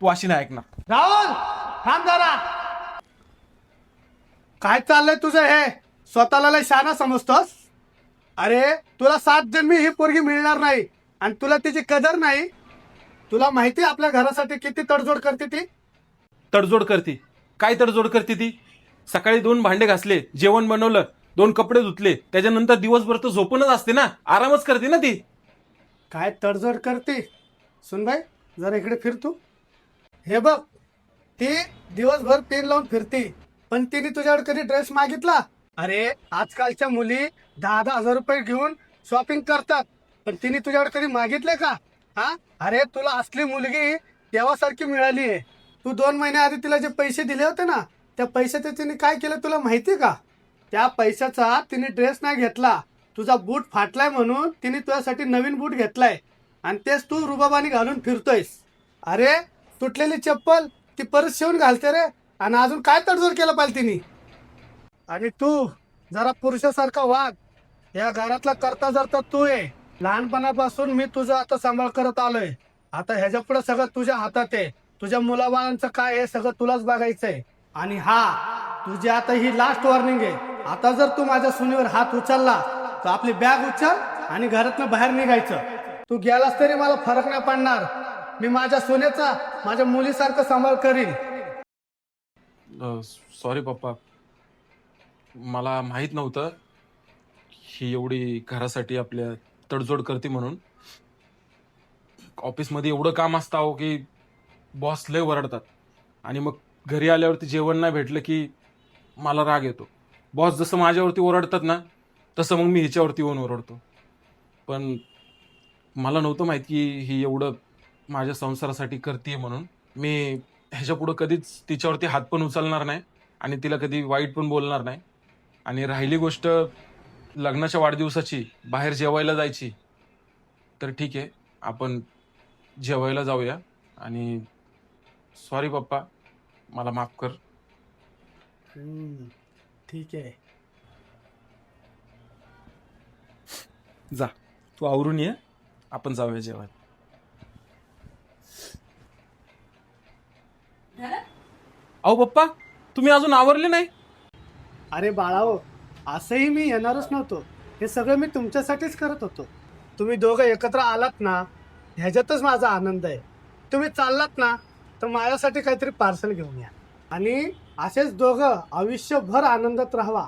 तू अशी नाही ऐकणार. राहुल थांब जरा. काय चाललंय तुझं हे? स्वतःला लय शहाणा समजतोस? अरे तुला 7 जन्मी ही पोरगी मिळणार नाही आणि तुला तिची कदर नाही. तुला माहिती आपल्या घरासाठी किती तडजोड करते ती. तडजोड करते? काय तडजोड करते ती? सकाळी 2 भांडे घासले, जेवण बनवलं, 2 कपडे धुतले, त्याच्यानंतर दिवसभर तर झोपूनच असते ना, आरामच करते ना ती. काय तडजोड करते? सुनबाई जरा इकडे फिर तू. हे बघ, ती दिवसभर पेन लावून फिरते, पण तिने तुझ्याकडे कधी ड्रेस मागितला? अरे आजकालच्या मुली 10-10 हजार रुपये घेऊन शॉपिंग करतात, पण तिने तुझ्याकडे कधी मागितले का? हा, अरे तुला असली मुलगी देवासारखी मिळाली आहे. तू 2 महिन्याआधी तिला जे पैसे दिले होते ना, त्या पैशाचे तिने काय केलं तुला माहिती का? त्या पैशाचा तिने ड्रेस नाही घेतला. तुझा बूट फाटलाय म्हणून तिने तुझ्यासाठी नवीन बूट घेतलाय आणि तेच तू रुबाबानी घालून फिरतोयस. अरे तुटलेली चप्पल ती परत शिवून घालते रे, आणि अजून काय तडजोड केलं पाहिजे तिने? आणि तू जरा पुरुषासारखा वाग. या घरातला करता जरता तू आहे. लहानपणापासून मी तुझा आता सांभाळ करत आलोय. आता ह्याच्या पुढे सगळं तुझ्या हातात आहे. तुझ्या मुलाबाळांचं काय आहे सगळं तुलाच बघायचंय. आणि हा, तुझी आता ही लास्ट वॉर्निंग आहे. आता जर तू माझ्या सुनीवर हात उचलला तर आपली बॅग उचल आणि घरातनं बाहेर निघायचं. तू गेलास तरी मला फरक नाही पडणार. मी माझ्या सोन्याचा माझ्या मुलीसारखं सांभाळ करीन. सॉरी पप्पा, मला माहित नव्हतं ही एवढी घरासाठी आपल्या तडजोड करते म्हणून. ऑफिसमध्ये एवढं काम असतं अहो की बॉस लय ओरडतात, आणि मग घरी आल्यावरती जेवण नाही भेटलं की मला राग येतो. बॉस जसं माझ्यावरती ओरडतात ना, तसं मग मी हिच्यावरती येऊन ओरडतो. पण मला नव्हतं माहिती की ही एवढं माझ्या संसारासाठी करते म्हणून. मी ह्याच्या पुढं कधीच तिच्यावरती हात पण उचलणार नाही आणि तिला कधी वाईट पण बोलणार नाही. आणि राहिली गोष्ट लग्नाच्या वाढदिवसाची, बाहेर जेवायला जायची, तर ठीक आहे, आपण जेवायला जाऊया. आणि सॉरी पप्पा, मला माफ कर. ठीक आहे. जा, तू आवरून ये, आपण जाऊया जेवायला. अहो पप्पा, तुम्ही अजून आवरले नाही? अरे बाळाओ, असंही मी येणारच नव्हतो. हे सगळं मी तुमच्यासाठीच करत होतो. तुम्ही दोघं एकत्र आलात ना, ह्याच्यातच माझा आनंद आहे. तुम्ही चाललात ना, तर माझ्यासाठी काहीतरी पार्सल घेऊन या आणि असेच दोघं आयुष्यभर आनंदात राहावा